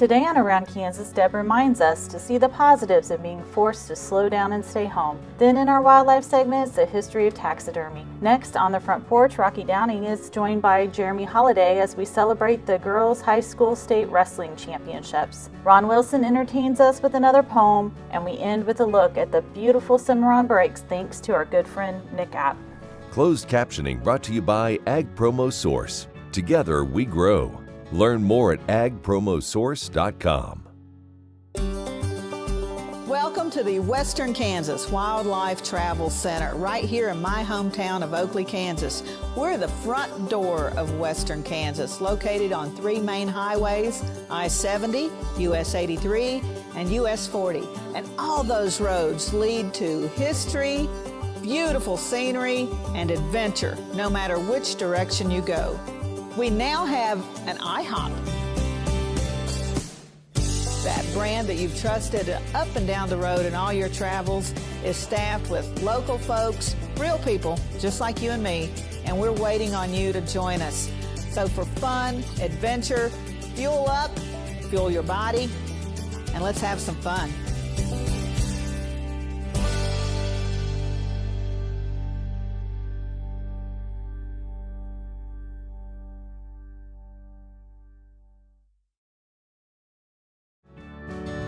Today on Around Kansas Deb reminds us to see the positives of being forced to slow down and stay home. Then in our wildlife segment is the history of taxidermy. Next on the front porch, Rocky Downing is joined by Jeremy Holaday as we celebrate the girls' high school state wrestling championships. Ron Wilson entertains us with another poem, and we end with a look at the beautiful Cimarron breaks thanks to our good friend Nick Abt. Closed captioning brought to you by Ag Promo Source. Together we grow. Learn more at agpromosource.com. Welcome to the Western Kansas Wildlife Travel Center, right here in my hometown of Oakley, Kansas. We're the front door of Western Kansas, located on 3 main highways, I-70, US 83, and US 40. And all those roads lead to history, beautiful scenery, and adventure, no matter which direction you go. We now have an IHOP. That brand that you've trusted up and down the road in all your travels is staffed with local folks, real people, just like you and me, and we're waiting on you to join us. So for fun, adventure, fuel up, fuel your body, and let's have some fun.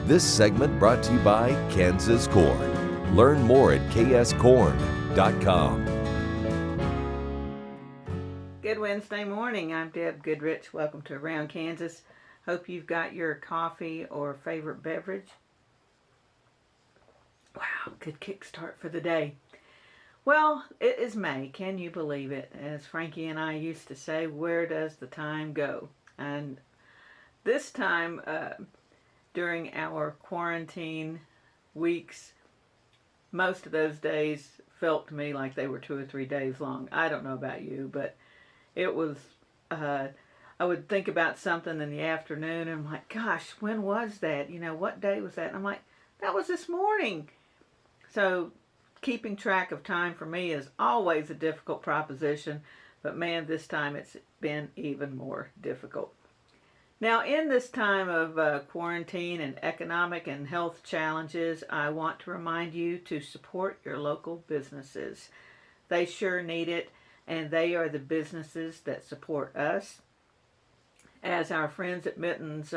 This segment brought to you by Kansas Corn. Learn more at kscorn.com. Good Wednesday morning. I'm Deb Goodrich. Welcome to Around Kansas. Hope you've got your coffee or favorite beverage. Wow, good kickstart for the day. Well, it is May. Can you believe it? As Frankie and I used to say, where does the time go? And this time, during our quarantine weeks, most of those days felt to me like they were 2 or 3 days long. I don't know about you, but it was, I would think about something in the afternoon and I'm like, gosh, when was that? You know, what day was that? And I'm like, that was this morning. So keeping track of time for me is always a difficult proposition, but man, this time it's been even more difficult. Now, in this time of quarantine and economic and health challenges, I want to remind you to support your local businesses. They sure need it, and they are the businesses that support us. As our friends at Mittens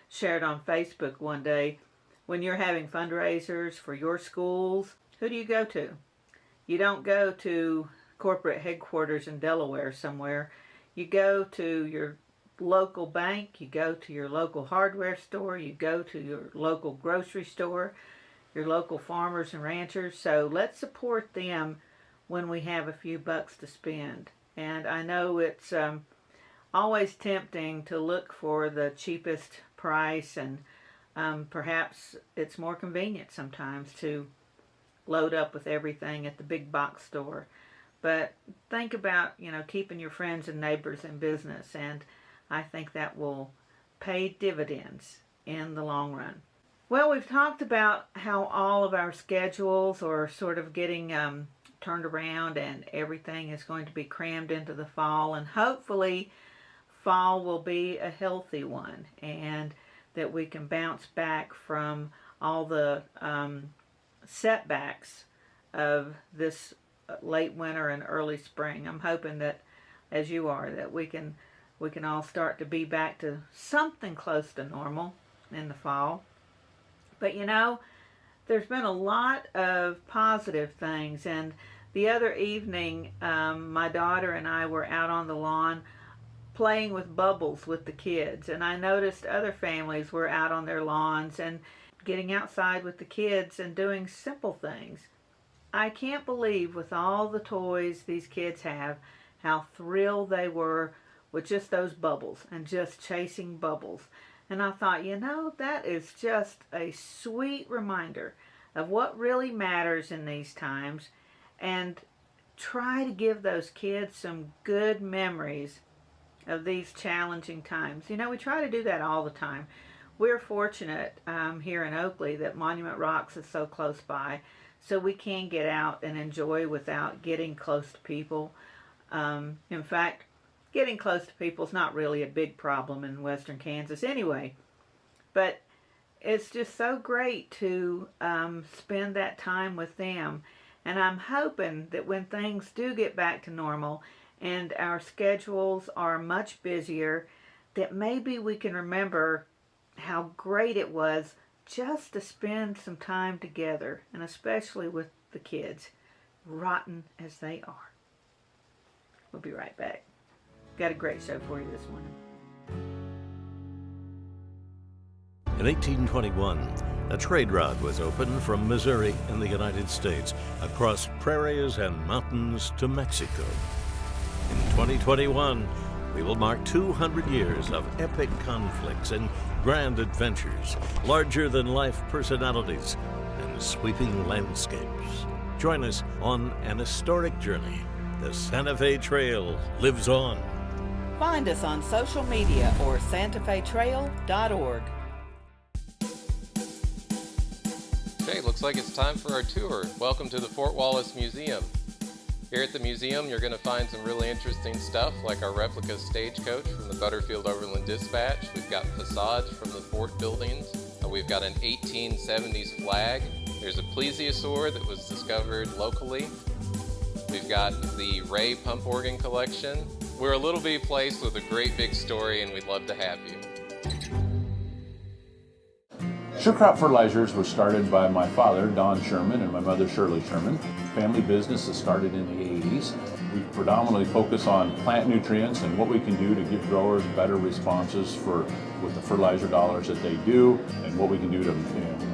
shared on Facebook one day, when you're having fundraisers for your schools, who do you go to? You don't go to corporate headquarters in Delaware somewhere. You go to your local bank, you go to your local hardware store, you go to your local grocery store, your local farmers and ranchers. So let's support them when we have a few bucks to spend. And I know it's always tempting to look for the cheapest price, and perhaps it's more convenient sometimes to load up with everything at the big box store. But think about, keeping your friends and neighbors in business, and I think that will pay dividends in the long run. Well, we've talked about how all of our schedules are sort of getting turned around and everything is going to be crammed into the fall, and hopefully fall will be a healthy one and that we can bounce back from all the setbacks of this late winter and early spring. I'm hoping that, as you are, that we can all start to be back to something close to normal in the fall. But there's been a lot of positive things, and the other evening my daughter and I were out on the lawn playing with bubbles with the kids, and I noticed other families were out on their lawns and getting outside with the kids and doing simple things. I can't believe, with all the toys these kids have, how thrilled they were with just those bubbles and just chasing bubbles. And I thought, that is just a sweet reminder of what really matters in these times, and try to give those kids some good memories of these challenging times. We try to do that all the time. We're fortunate here in Oakley that Monument Rocks is so close by, so we can get out and enjoy without getting close to people. In fact, getting close to people is not really a big problem in Western Kansas anyway. but it's just so great to spend that time with them. And I'm hoping that when things do get back to normal and our schedules are much busier, that maybe we can remember how great it was just to spend some time together, and especially with the kids, rotten as they are. We'll be right back. Got a great show for you this morning. In 1821, a trade route was opened from Missouri in the United States across prairies and mountains to Mexico. In 2021, we will mark 200 years of epic conflicts and grand adventures, larger-than-life personalities, and sweeping landscapes. Join us on an historic journey. The Santa Fe Trail lives on. Find us on social media or santafetrail.org. Okay, looks like it's time for our tour. Welcome to the Fort Wallace Museum. Here at the museum, you're going to find some really interesting stuff, like our replica stagecoach from the Butterfield Overland Dispatch. We've got facades from the fort buildings. We've got an 1870s flag. There's a plesiosaur that was discovered locally. We've got the Ray pump organ collection. We're a little bitty place with a great big story, and we'd love to have you. Surecrop Fertilizers was started by my father, Don Sherman, and my mother, Shirley Sherman. Family business that started in the 80s. We predominantly focus on plant nutrients and what we can do to give growers better responses with the fertilizer dollars that they do, and what we can do to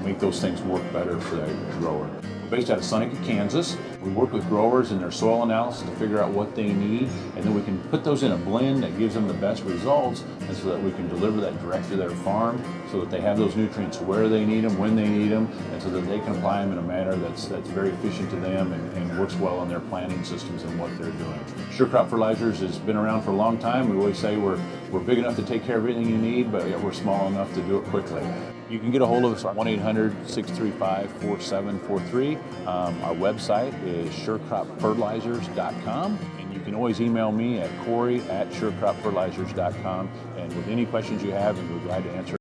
make those things work better for that grower. We're based out of Seneca, Kansas. We work with growers in their soil analysis to figure out what they need, and then we can put those in a blend that gives them the best results, and so that we can deliver that direct to their farm, so that they have those nutrients where they need them, when they need them, and so that they can apply them in a manner that's very efficient to them and works well on their planting systems and what they're doing. Surecrop Fertilizers has been around for a long time. We always say we're big enough to take care of everything you need, but yet we're small enough to do it quickly. You can get a hold of us at 1-800-635-4743. Our website is surecropfertilizers.com, and you can always email me at Corey@surecropfertilizers.com, and with any questions you have, we'll be glad to answer.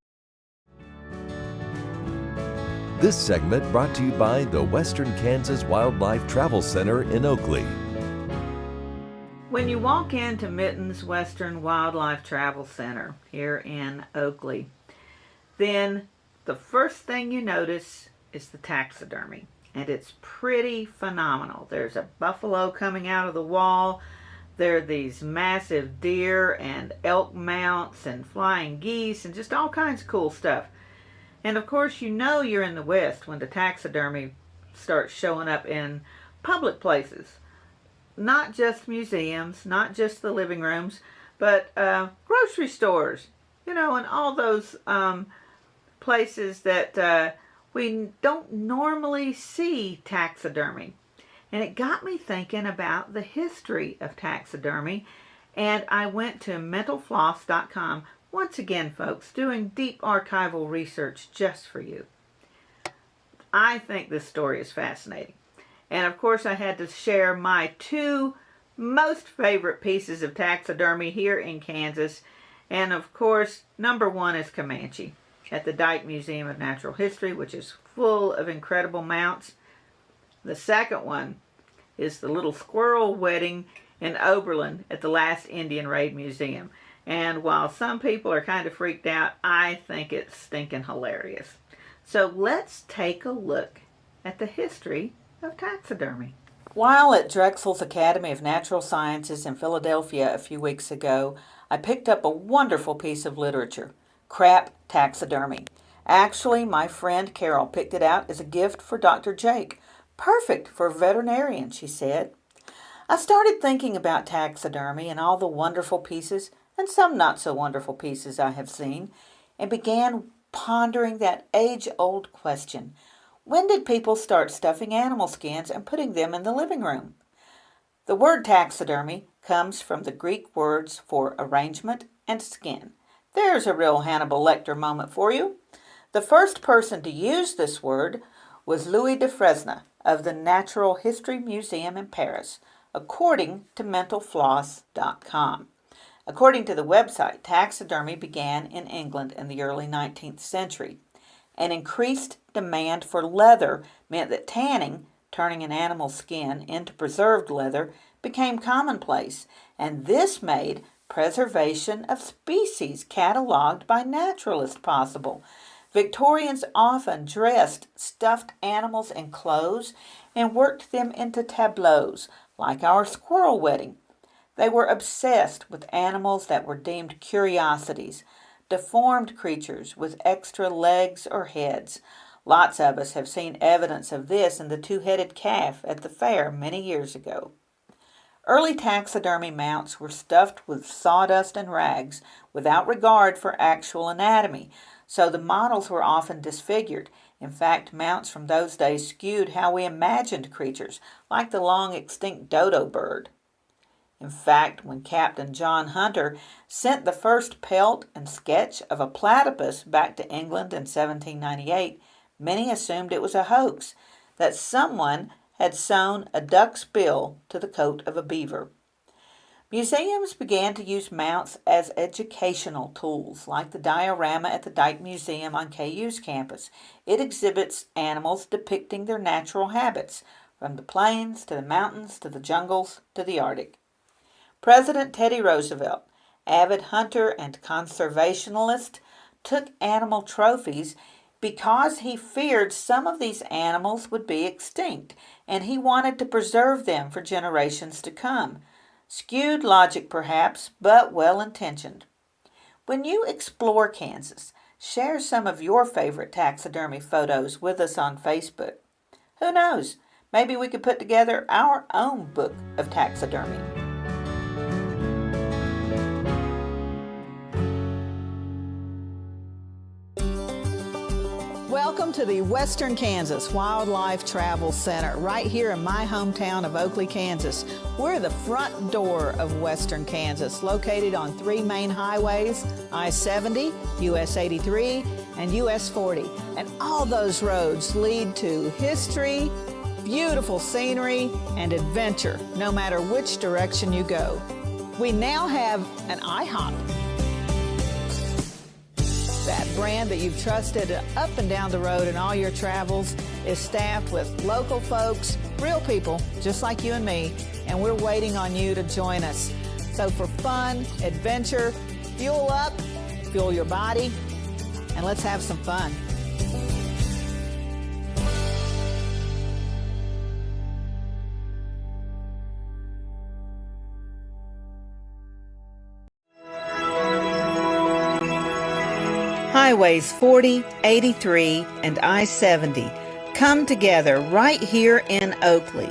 This segment brought to you by the Western Kansas Wildlife Travel Center in Oakley. When you walk into Mitten's Western Wildlife Travel Center here in Oakley, then the first thing you notice is the taxidermy, and it's pretty phenomenal. There's a buffalo coming out of the wall. There are these massive deer and elk mounts and flying geese and just all kinds of cool stuff. And of course, you know you're in the West when the taxidermy starts showing up in public places. Not just museums, not just the living rooms, but grocery stores, and all those places that we don't normally see taxidermy. And it got me thinking about the history of taxidermy, and I went to mentalfloss.com. Once again, folks, doing deep archival research just for you. I think this story is fascinating. And of course, I had to share my two most favorite pieces of taxidermy here in Kansas. And of course, number one is Comanche at the Dyke Museum of Natural History, which is full of incredible mounts. The second one is the little squirrel wedding in Oberlin at the Last Indian Raid Museum. And while some people are kind of freaked out, I think it's stinking hilarious. So let's take a look at the history of taxidermy. While at Drexel's Academy of Natural Sciences in Philadelphia a few weeks ago, I picked up a wonderful piece of literature, Crap Taxidermy. Actually, my friend Carol picked it out as a gift for Dr. Jake. Perfect for a veterinarian, she said. I started thinking about taxidermy and all the wonderful pieces and some not so wonderful pieces I have seen, and began pondering that age-old question. When did people start stuffing animal skins and putting them in the living room? The word taxidermy comes from the Greek words for arrangement and skin. There's a real Hannibal Lecter moment for you. The first person to use this word was Louis de Fresne of the Natural History Museum in Paris, according to mentalfloss.com. According to the website, taxidermy began in England in the early 19th century. An increased demand for leather meant that tanning, turning an animal's skin into preserved leather, became commonplace, and this made preservation of species cataloged by naturalists possible. Victorians often dressed stuffed animals in clothes and worked them into tableaus, like our squirrel wedding. They were obsessed with animals that were deemed curiosities, deformed creatures with extra legs or heads. Lots of us have seen evidence of this in the two-headed calf at the fair many years ago. Early taxidermy mounts were stuffed with sawdust and rags without regard for actual anatomy, so the models were often disfigured. In fact, mounts from those days skewed how we imagined creatures, like the long-extinct dodo bird. In fact, when Captain John Hunter sent the first pelt and sketch of a platypus back to England in 1798, many assumed it was a hoax, that someone had sewn a duck's bill to the coat of a beaver. Museums began to use mounts as educational tools, like the diorama at the Dyke Museum on KU's campus. It exhibits animals depicting their natural habits, from the plains to the mountains to the jungles to the Arctic. President Teddy Roosevelt, avid hunter and conservationalist, took animal trophies because he feared some of these animals would be extinct, and he wanted to preserve them for generations to come. Skewed logic, perhaps, but well-intentioned. When you explore Kansas, share some of your favorite taxidermy photos with us on Facebook. Who knows? Maybe we could put together our own book of taxidermy. Welcome to the Western Kansas Wildlife Travel Center, right here in my hometown of Oakley, Kansas. We're the front door of Western Kansas, located on three main highways, I-70, US 83, and US 40. And all those roads lead to history, beautiful scenery, and adventure, no matter which direction you go. We now have an IHOP. That brand that you've trusted up and down the road in all your travels is staffed with local folks, real people just like you and me, and we're waiting on you to join us. So for fun, adventure, fuel up, fuel your body, and let's have some fun. Highways 40, 83, and I-70 come together right here in Oakley.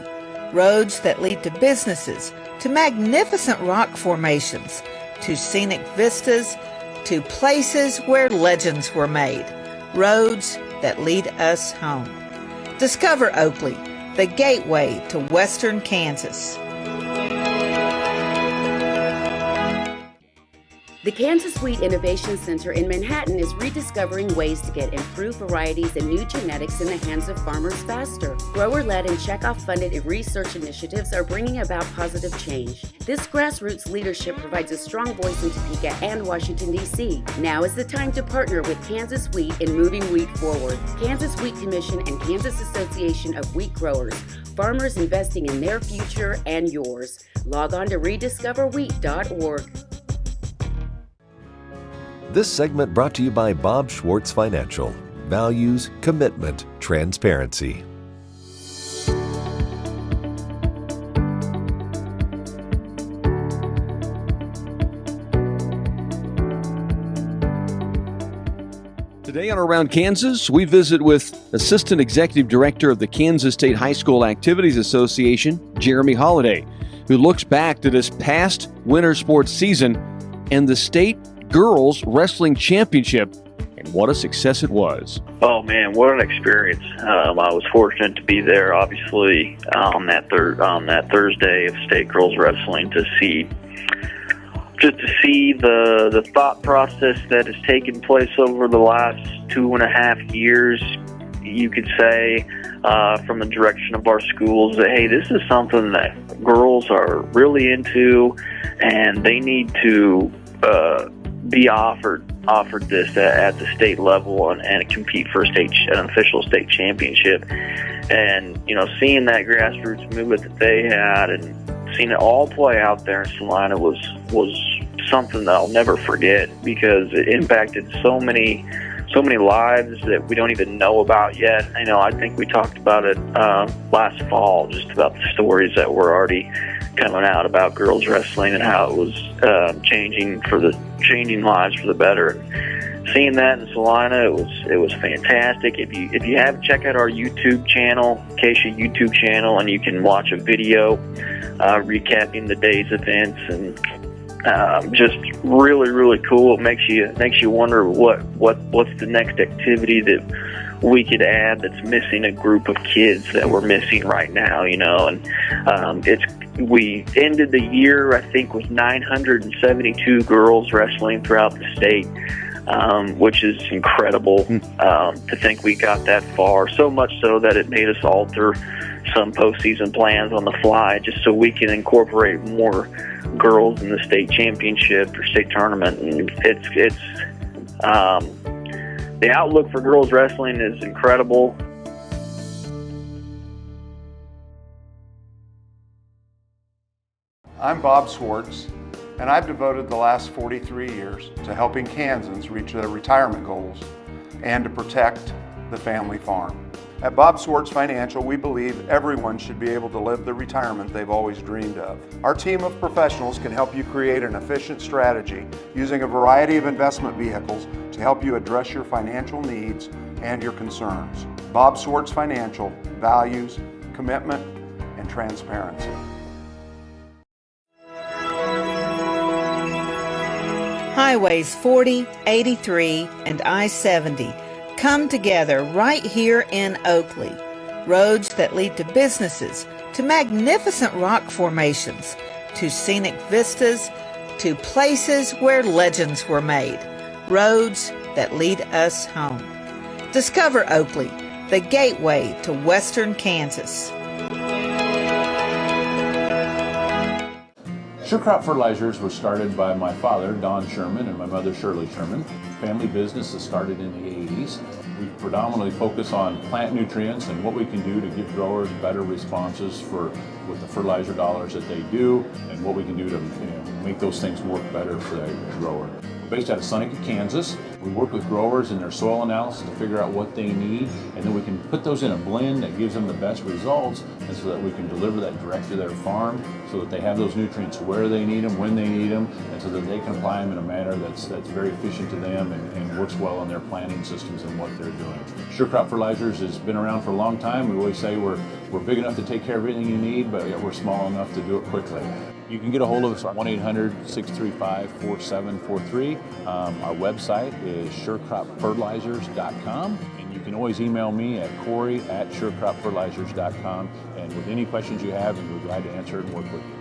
Roads that lead to businesses, to magnificent rock formations, to scenic vistas, to places where legends were made. Roads that lead us home. Discover Oakley, the gateway to Western Kansas. The Kansas Wheat Innovation Center in Manhattan is rediscovering ways to get improved varieties and new genetics in the hands of farmers faster. Grower-led and checkoff-funded research initiatives are bringing about positive change. This grassroots leadership provides a strong voice in Topeka and Washington, D.C. Now is the time to partner with Kansas Wheat in moving wheat forward. Kansas Wheat Commission and Kansas Association of Wheat Growers. Farmers investing in their future and yours. Log on to rediscoverwheat.org. This segment brought to you by Bob Schwartz Financial. Values, commitment, transparency. Today on Around Kansas, we visit with Assistant Executive Director of the Kansas State High School Activities Association, Jeremy Holaday, who looks back to this past winter sports season and the state Girls Wrestling Championship, and what a success it was. Oh man, what an experience. I was fortunate to be there, obviously, on that Thursday of state girls wrestling to see the thought process that has taken place over the last 2.5 years, you could say, from the direction of our schools, that, hey, this is something that girls are really into, and they need to be offered this at the state level and compete for an official state championship. And seeing that grassroots movement that they had and seeing it all play out there in Salina was something that I'll never forget, because it impacted so many lives that we don't even know about yet. I think we talked about it last fall, just about the stories that were already coming out about girls wrestling and how it was changing lives for the better. Seeing that in Salina, it was fantastic. If you have, check out our YouTube channel, Acacia YouTube channel, and you can watch a video recapping the day's events, and just really, really cool. It makes you wonder what's the next activity that we could add that's missing a group of kids that we're missing right now, And we ended the year, I think, with 972 girls wrestling throughout the state, which is incredible to think we got that far. So much so that it made us alter some postseason plans on the fly, just so we can incorporate more girls in the state championship or state tournament. And it's the outlook for girls wrestling is incredible. I'm Bob Swartz, and I've devoted the last 43 years to helping Kansans reach their retirement goals and to protect the family farm. At Bob Swartz Financial, we believe everyone should be able to live the retirement they've always dreamed of. Our team of professionals can help you create an efficient strategy using a variety of investment vehicles to help you address your financial needs and your concerns. Bob Swartz Financial values commitment and transparency. Highways 40, 83, and I-70 come together right here in Oakley. Roads that lead to businesses, to magnificent rock formations, to scenic vistas, to places where legends were made. Roads that lead us home. Discover Oakley, the gateway to Western Kansas. Sure Crop Fertilizers was started by my father, Don Sherman, and my mother, Shirley Sherman. Family business that started in the 80s. We predominantly focus on plant nutrients and what we can do to give growers better responses with the fertilizer dollars that they do, and what we can do to make those things work better for the grower. We're based out of Seneca, Kansas. We work with growers in their soil analysis to figure out what they need, and then we can put those in a blend that gives them the best results, and so that we can deliver that direct to their farm so that they have those nutrients where they need them, when they need them, and so that they can apply them in a manner that's very efficient to them and works well in their planting systems and what they're doing. Sure Crop Fertilizers has been around for a long time. We always say we're big enough to take care of everything you need, but yet we're small enough to do it quickly. You can get a hold of us at 1-800-635-4743. Our website is surecropfertilizers.com, and you can always email me at Corey@surecropfertilizers.com, and with any questions you have, we'll be glad to answer it and work with you.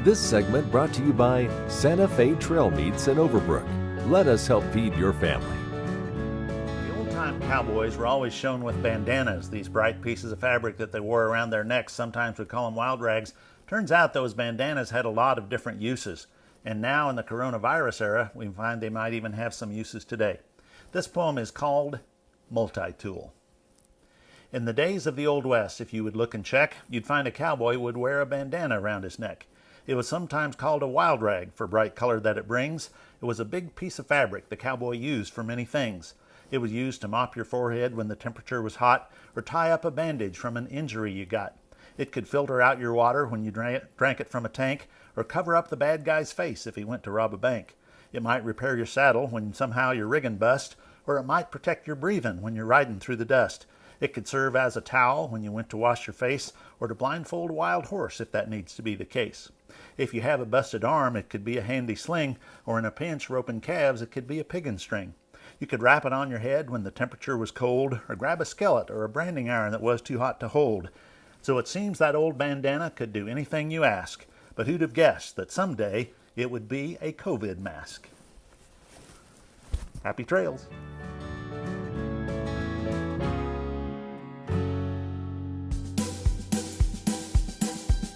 This segment brought to you by Santa Fe Trail Meats in Overbrook. Let us help feed your family. The old-time cowboys were always shown with bandanas, these bright pieces of fabric that they wore around their necks. Sometimes we call them wild rags. Turns out those bandanas had a lot of different uses. And now in the coronavirus era, we find they might even have some uses today. This poem is called Multi-Tool. In the days of the Old West, if you would look and check, you'd find a cowboy would wear a bandana around his neck. It was sometimes called a wild rag for bright color that it brings. It was a big piece of fabric the cowboy used for many things. It was used to mop your forehead when the temperature was hot, or tie up a bandage from an injury you got. It could filter out your water when you drank it from a tank, or cover up the bad guy's face if he went to rob a bank. It might repair your saddle when somehow your rigging bust, or it might protect your breathing when you're riding through the dust. It could serve as a towel when you went to wash your face, or to blindfold a wild horse if that needs to be the case. If you have a busted arm, it could be a handy sling, or in a pinch roping calves, it could be a piggin' string. You could wrap it on your head when the temperature was cold, or grab a skillet or a branding iron that was too hot to hold. So it seems that old bandana could do anything you ask, but who'd have guessed that someday it would be a COVID mask? Happy trails.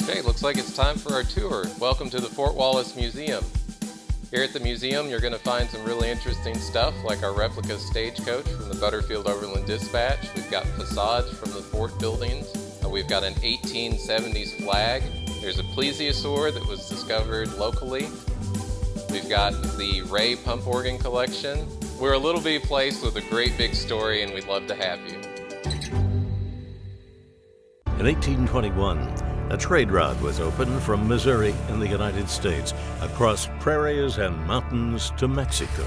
Okay, looks like it's time for our tour. Welcome to the Fort Wallace Museum. Here at the museum, you're going to find some really interesting stuff like our replica stagecoach from the Butterfield Overland Dispatch. We've got facades from the fort buildings. We've got an 1870s flag. There's a plesiosaur that was discovered locally. We've got the Ray pump organ collection. We're a little bitty place with a great big story, and we'd love to have you. In 1821, a trade route was opened from Missouri in the United States across prairies and mountains to Mexico.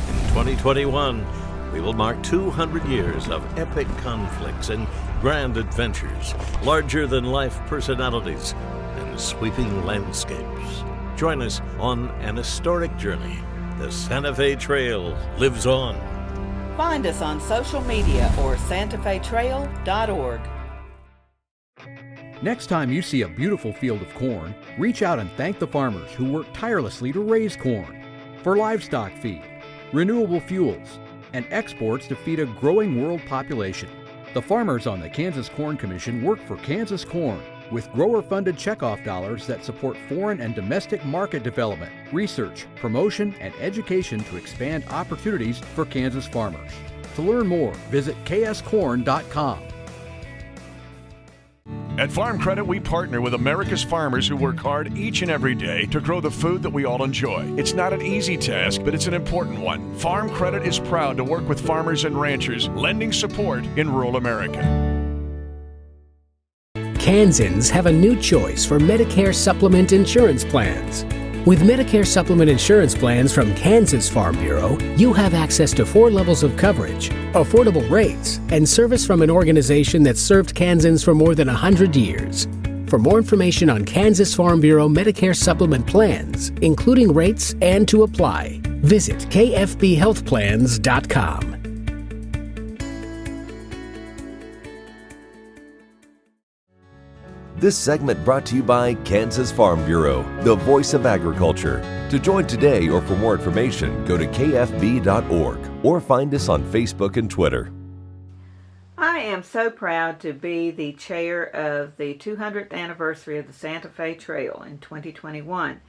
In 2021, we will mark 200 years of epic conflicts and grand adventures, larger-than-life personalities, and sweeping landscapes. Join us on an historic journey. The Santa Fe Trail lives on. Find us on social media or santafetrail.org. Next time you see a beautiful field of corn, reach out and thank the farmers who work tirelessly to raise corn for livestock feed, renewable fuels, and exports to feed a growing world population. The farmers on the Kansas Corn Commission work for Kansas Corn with grower-funded checkoff dollars that support foreign and domestic market development, research, promotion, and education to expand opportunities for Kansas farmers. To learn more, visit kscorn.com. At Farm Credit, we partner with America's farmers who work hard each and every day to grow the food that we all enjoy. It's not an easy task, but it's an important one. Farm Credit is proud to work with farmers and ranchers, lending support in rural America. Kansans have a new choice for Medicare supplement insurance plans. With Medicare supplement insurance plans from Kansas Farm Bureau, you have access to 4 levels of coverage, affordable rates, and service from an organization that's served Kansans for more than 100 years. For more information on Kansas Farm Bureau Medicare supplement plans, including rates and to apply, visit kfbhealthplans.com. This segment brought to you by Kansas Farm Bureau, the voice of agriculture. To join today or for more information, go to kfb.org or find us on Facebook and Twitter. I am so proud to be the chair of the 200th anniversary of the Santa Fe Trail in 2021.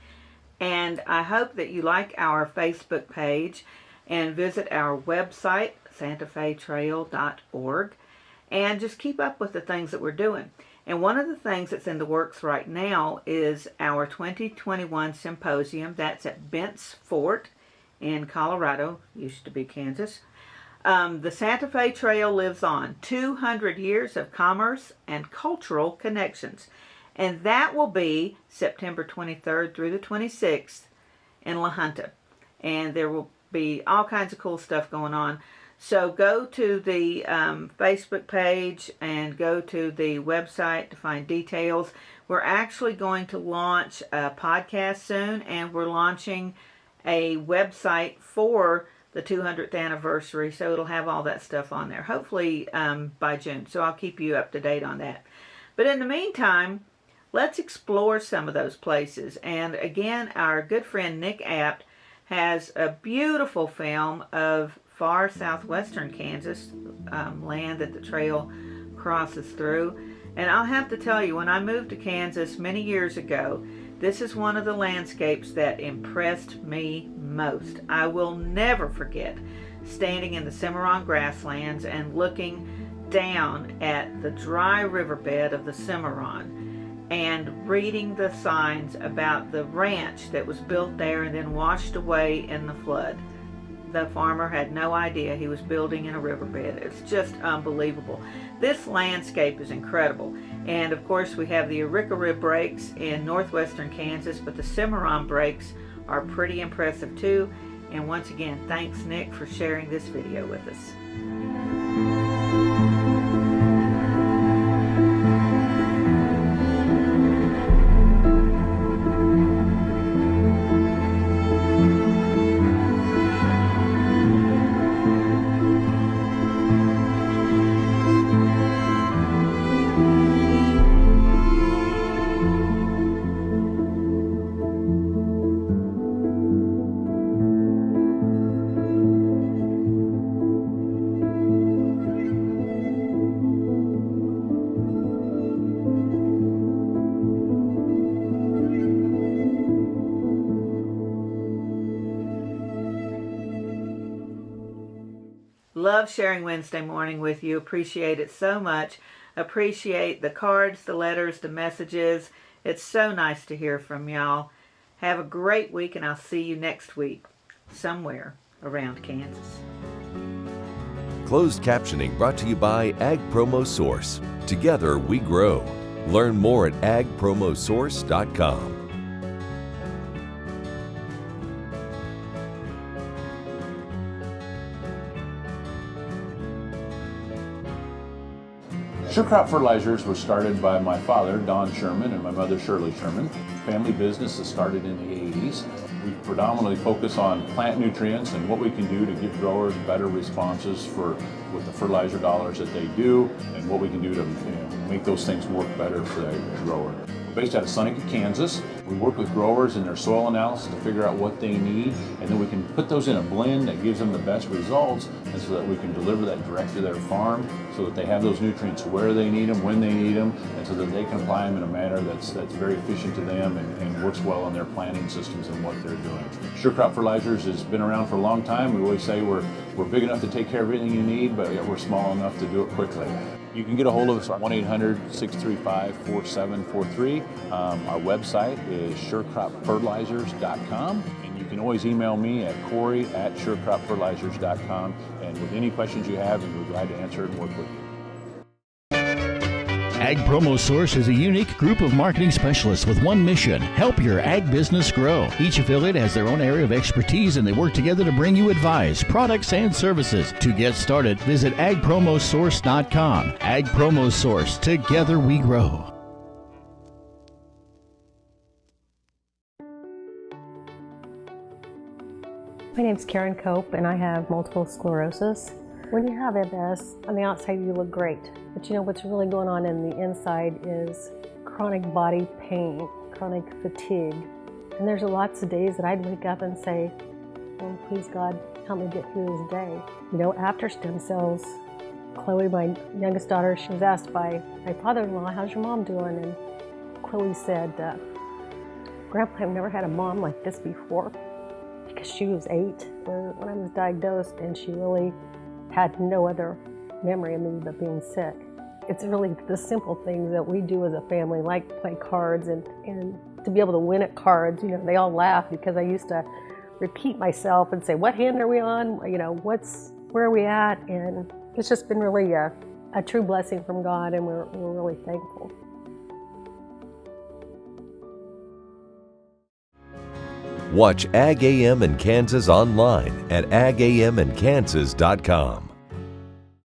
And I hope that you like our Facebook page and visit our website, santafetrail.org, and just keep up with the things that we're doing. And one of the things that's in the works right now is our 2021 symposium. That's at Bent's Fort in Colorado, used to be Kansas. The Santa Fe Trail lives on. 200 years of commerce and cultural connections. And that will be September 23rd through the 26th in La Junta. And there will be all kinds of cool stuff going on. So go to the Facebook page and go to the website to find details. We're actually going to launch a podcast soon, and we're launching a website for the 200th anniversary, so it'll have all that stuff on there, hopefully by June. So I'll keep you up to date on that. But in the meantime, let's explore some of those places. And again, our good friend Nick Abt has a beautiful film of far southwestern Kansas, land that the trail crosses through. And I'll have to tell you, when I moved to Kansas many years ago, this is one of the landscapes that impressed me most. I will never forget standing in the Cimarron grasslands and looking down at the dry riverbed of the Cimarron and reading the signs about the ranch that was built there and then washed away in the flood. The farmer had no idea he was building in a riverbed. It's just unbelievable. This landscape is incredible. And of course we have the Arikara breaks in northwestern Kansas, but the Cimarron breaks are pretty impressive too. And once again, thanks Nick for sharing this video with us. Love sharing Wednesday morning with you. Appreciate it so much. Appreciate the cards, the letters, the messages. It's so nice to hear from y'all. Have a great week, and I'll see you next week somewhere around Kansas. Closed captioning brought to you by Ag Promo Source. Together we grow. Learn more at agpromosource.com. Sure Crop Fertilizers was started by my father, Don Sherman, and my mother, Shirley Sherman. Family business that started in the 80s. We predominantly focus on plant nutrients and what we can do to give growers better responses with the fertilizer dollars that they do, and what we can do to make those things work better for the grower. We're based out of Seneca, Kansas. We work with growers in their soil analysis to figure out what they need, and then we can put those in a blend that gives them the best results, and so that we can deliver that direct to their farm so that they have those nutrients where they need them, when they need them, and so that they can apply them in a manner that's very efficient to them and works well in their planting systems and what they're doing. Sure Crop Fertilizers has been around for a long time. We always say we're big enough to take care of everything you need, but yet we're small enough to do it quickly. You can get a hold of us at 1-800-635-4743. Our website is surecropfertilizers.com, and you can always email me at Corey@surecropfertilizers.com, and with any questions you have, we'll be glad to answer it and work with you. Ag Promo Source is a unique group of marketing specialists with one mission: help your ag business grow. Each affiliate has their own area of expertise, and they work together to bring you advice, products, and services. To get started, visit agpromosource.com. Ag Promo Source. Together we grow. My name's Karen Cope, and I have multiple sclerosis. When you have MS, on the outside you look great, but you know what's really going on in the inside is chronic body pain, chronic fatigue. And there's lots of days that I'd wake up and say, oh, please God, help me get through this day. You know, after stem cells, Chloe, my youngest daughter, she was asked by my father-in-law, how's your mom doing? And Chloe said, Grandpa, I've never had a mom like this before, because she was 8 when I was diagnosed, and she really had no other memory of me but being sick. It's really the simple things that we do as a family, like play cards, and to be able to win at cards. You know, they all laugh because I used to repeat myself and say, what hand are we on? You know, where are we at? And it's just been really a true blessing from God, and we're really thankful. Watch Ag AM in Kansas online at agamandkansas.com.